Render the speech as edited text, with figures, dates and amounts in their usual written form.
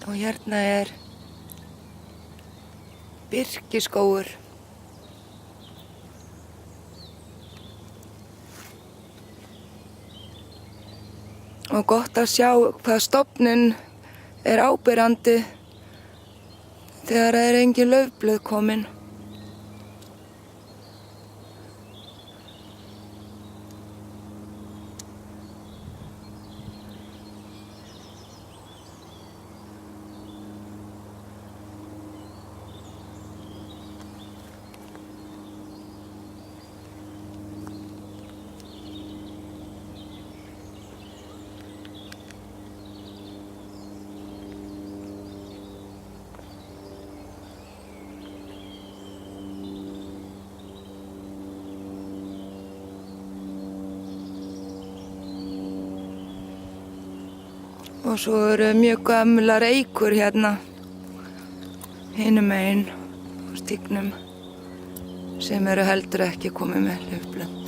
Og hérna birkiskógur. Og gott að sjá hvað stofninn áberandi þegar engin laufblöð komin. Og svo mjög gamlar eikur hérna hinum megin á stígnum sem heldur ekki komið með laufblöð.